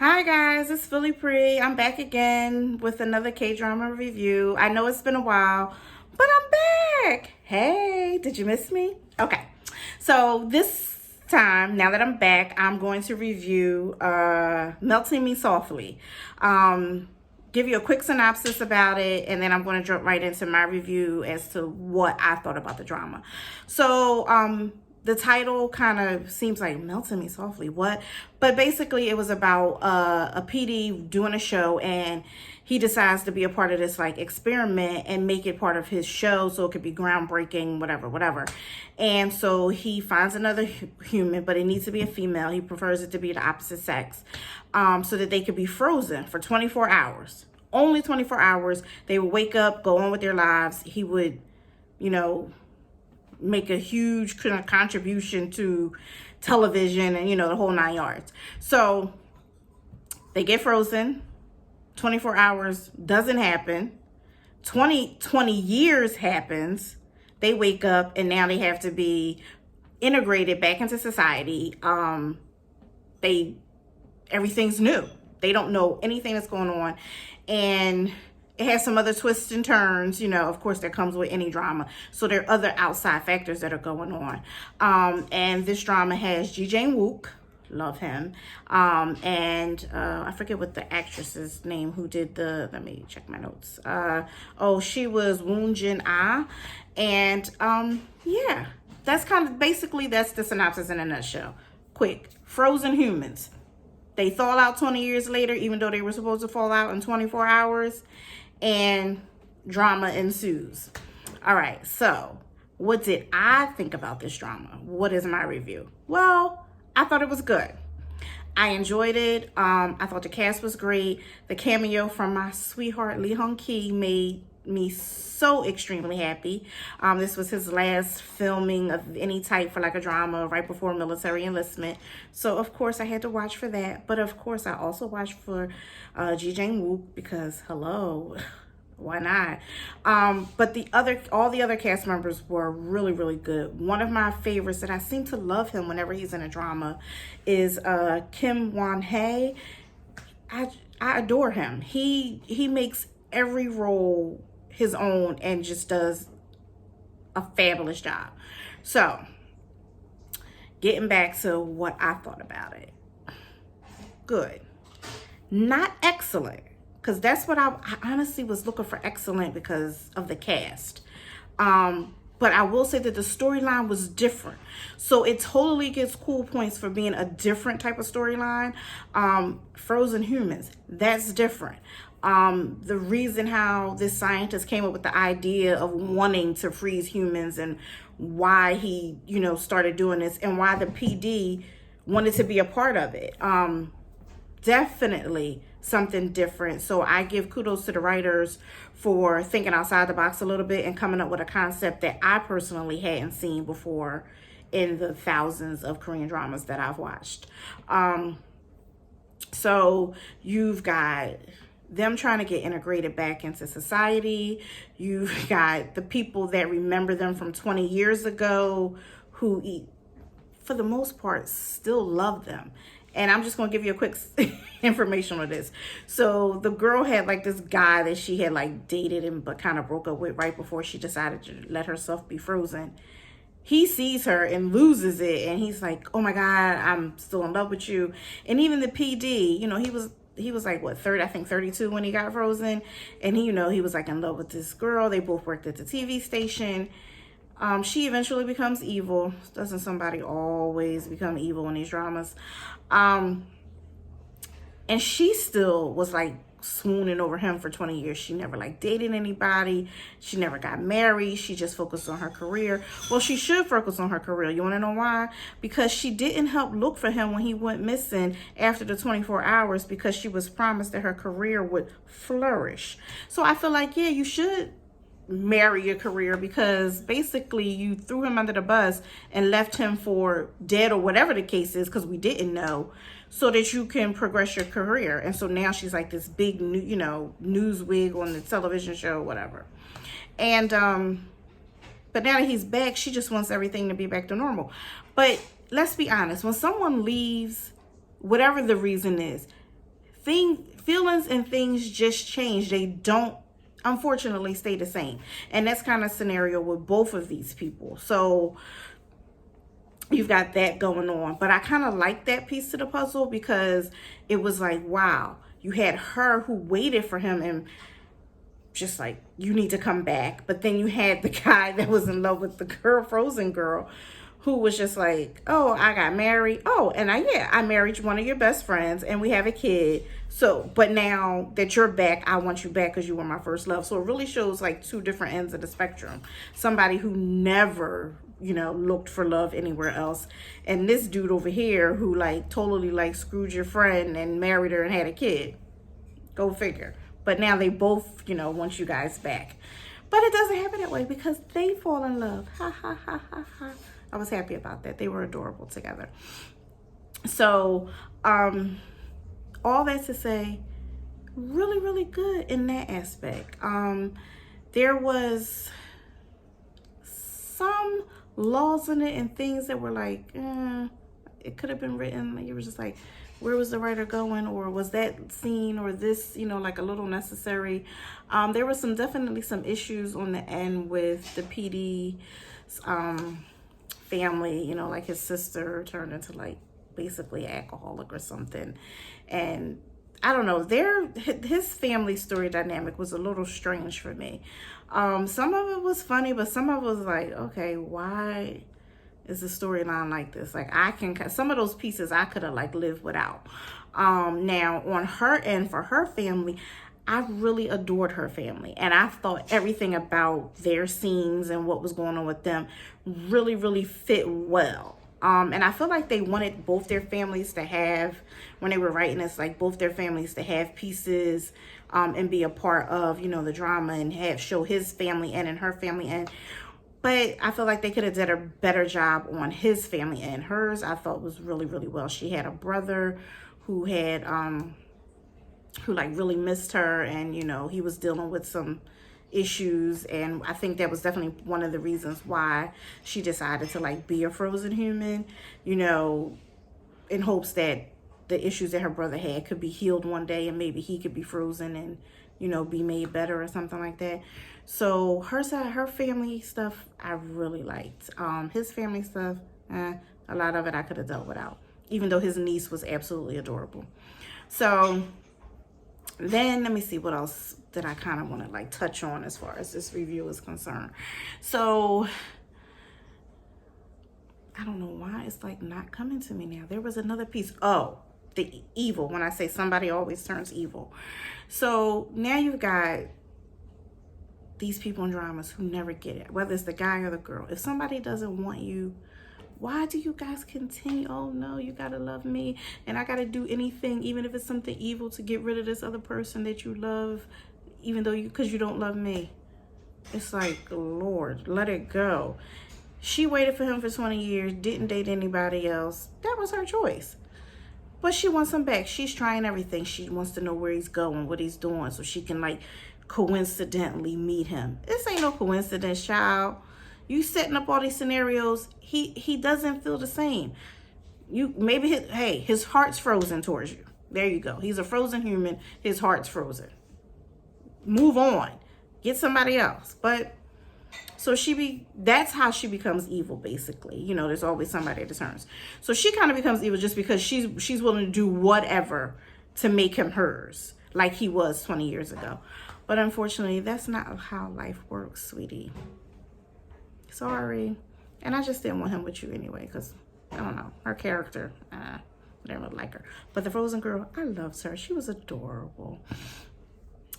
Hi guys, it's Philly Pre. I'm back again with another K-drama review. I know it's been a while, but I'm back. Hey, did you miss me? Okay, so this time, now that I'm back, I'm going to review Melting Me Softly. Give you a quick synopsis about it, and then I'm going to jump right into my review as to what I thought about the drama. So, the title kind of seems like Melting Me Softly, what? But basically it was about a PD doing a show, and he decides to be a part of this like experiment and make it part of his show so it could be groundbreaking, whatever. And so he finds another human, but it needs to be a female. He prefers it to be the opposite sex, so that they could be frozen for 24 hours. Only 24 hours. They would wake up, go on with their lives. He would, make a huge contribution to television and, the whole 9 yards. So they get frozen. 24 hours doesn't happen. 20 years happens. They wake up and now they have to be integrated back into society. Everything's new. They don't know anything that's going on. And it has some other twists and turns, of course, that comes with any drama. So there are other outside factors that are going on. And this drama has Ji Wook, love him. And I forget what the actress's name who did let me check my notes. She was Woon Jin Ah. And yeah, that's that's the synopsis in a nutshell. Quick, frozen humans. They thaw out 20 years later, even though they were supposed to fall out in 24 hours. And drama ensues. All right, so what did I think about this drama? What is my review? Well, I thought it was good. I enjoyed it. I thought the cast was great. The cameo from my sweetheart Lee Hong-ki made me so extremely happy. This was his last filming of any type for like a drama right before military enlistment. So of course I had to watch for that. But of course I also watched for Ji Wook because hello, why not? But all the other cast members were really, really good. One of my favorites, and I seem to love him whenever he's in a drama, is Kim Won-hae. I adore him. He makes every role his own and just does a fabulous job. So, getting back to what I thought about it. Good. Not excellent, because that's what I honestly was looking for, excellent because of the cast. But I will say that the storyline was different. So it totally gets cool points for being a different type of storyline. Frozen humans, that's different. The reason how this scientist came up with the idea of wanting to freeze humans and why he, started doing this and why the PD wanted to be a part of it. Definitely something different. So I give kudos to the writers for thinking outside the box a little bit and coming up with a concept that I personally hadn't seen before in the thousands of Korean dramas that I've watched. So you've got them trying to get integrated back into society. You've got the people that remember them from 20 years ago who, for the most part, still love them. And I'm just going to give you a quick information on this. So the girl had like this guy that she had like dated but kind of broke up with right before she decided to let herself be frozen. He sees her and loses it. And he's like, oh my God, I'm still in love with you. And even the PD, he was like, what, 30, I think 32 when he got frozen. And he was like in love with this girl. They both worked at the TV station. She eventually becomes evil. Doesn't somebody always become evil in these dramas? And she still was like swooning over him for 20 years. She never like dated anybody. She never got married. She just focused on her career. Well, she should focus on her career. You want to know why? Because she didn't help look for him when he went missing after the 24 hours because she was promised that her career would flourish. So I feel like, yeah, you should marry your career because basically you threw him under the bus and left him for dead or whatever the case is because we didn't know, so that you can progress your career. And so now she's like this big newswig on the television show, whatever. And but now that he's back, she just wants everything to be back to normal. But let's be honest, when someone leaves, whatever the reason is, feelings and things just change. They don't, unfortunately, stay the same. And that's kind of scenario with both of these people. So you've got that going on. But I kind of like that piece of the puzzle, because it was like, wow, you had her who waited for him and just like, you need to come back. But then you had the guy that was in love with the girl, frozen girl, who was just like, oh, I got married. Oh, and I married one of your best friends and we have a kid. So, but now that you're back, I want you back because you were my first love. So it really shows like two different ends of the spectrum. Somebody who never, looked for love anywhere else. And this dude over here who like totally like screwed your friend and married her and had a kid. Go figure. But now they both, want you guys back. But it doesn't happen that way because they fall in love. Ha, ha, ha, ha, ha. I was happy about that. They were adorable together. So, all that to say, really, really good in that aspect. There was some laws in it and things that were like, it could have been written. Like, you were just like, where was the writer going, or was that scene or this, like a little necessary? There was definitely some issues on the end with the PD's family, like his sister turned into like basically alcoholic or something. And I don't know, his family story dynamic was a little strange for me. Some of it was funny, but some of it was like, okay, why is the storyline like this? Like, some of those pieces I could have like lived without. Now on her end, for her family, I really adored her family, and I thought everything about their scenes and what was going on with them really, really fit well. And I feel like they wanted both their families to have, when they were writing this, like both their families to have pieces and be a part of, the drama, and show his family end and her family end. But I feel like they could have done a better job on his family end. Hers, I thought, was really, really well. She had a brother who had, who like really missed her, and, he was dealing with some issues, and I think that was definitely one of the reasons why she decided to like be a frozen human, in hopes that the issues that her brother had could be healed one day, and maybe he could be frozen and, be made better or something like that. So her family stuff, I really liked. His family stuff, a lot of it I could have dealt without, even though his niece was absolutely adorable. So then let me see what else that I kind of want to like touch on as far as this review is concerned. So I don't know why it's like not coming to me now. There was another piece. Oh, the evil. When I say somebody always turns evil. So now you've got these people in dramas who never get it, whether it's the guy or the girl. If somebody doesn't want you, why do you guys continue? Oh no, you gotta love me, and I gotta do anything, even if it's something evil, to get rid of this other person that you love, even though because you don't love me. It's like, Lord, let it go. She waited for him for 20 years, didn't date anybody else. That was her choice. But she wants him back. She's trying everything. She wants to know where he's going, what he's doing, so she can like coincidentally meet him. This ain't no coincidence, child. You setting up all these scenarios. He doesn't feel the same. His heart's frozen towards you. There you go. He's a frozen human. His heart's frozen. Move on. Get somebody else. But so that's how she becomes evil, basically. There's always somebody that turns. So she kind of becomes evil just because she's willing to do whatever to make him hers, like he was 20 years ago. But unfortunately, that's not how life works, sweetie. Sorry. And I just didn't want him with you anyway, because, I don't know, her character, I didn't like her. But the frozen girl, I loved her. She was adorable.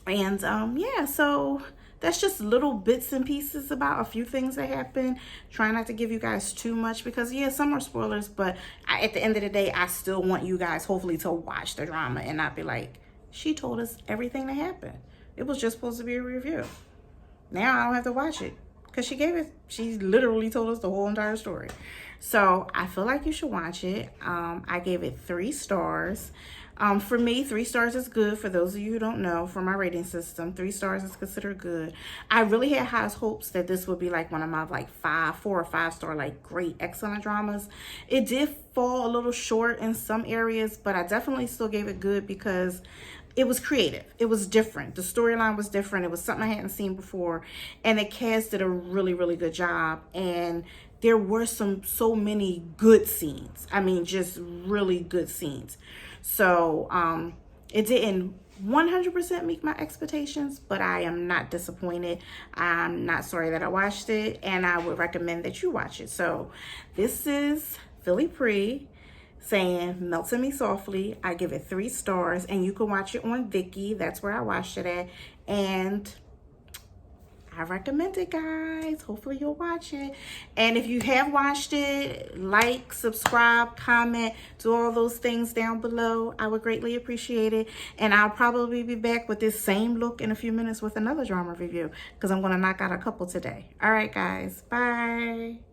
And, yeah, so that's just little bits and pieces about a few things that happened. Try not to give you guys too much because, yeah, some are spoilers. But at the end of the day, I still want you guys, hopefully, to watch the drama and not be like, she told us everything that happened. It was just supposed to be a review. Now I don't have to watch it. because she literally told us the whole entire story. So I feel like you should watch it. I gave it 3 stars. For me, 3 stars is good. For those of you who don't know, for my rating system, 3 stars is considered good. I really had high hopes that this would be like one of my like 4 or 5 star, like great, excellent dramas. It did fall a little short in some areas, but I definitely still gave it good because it was creative. It was different. The storyline was different. It was something I hadn't seen before, and the cast did a really, really good job. And there were so many good scenes. I mean, just really good scenes. So it didn't 100% meet my expectations, but I am not disappointed. I'm not sorry that I watched it, and I would recommend that you watch it. So this is Philly Pre saying Melting Me Softly. I give it 3 stars, and you can watch it on Viki. That's where I watched it at, and I recommend it, guys. Hopefully you'll watch it. And if you have watched it, like, subscribe, comment, do all those things down below. I would greatly appreciate it. And I'll probably be back with this same look in a few minutes with another drama review, because I'm going to knock out a couple today. All right, guys. Bye.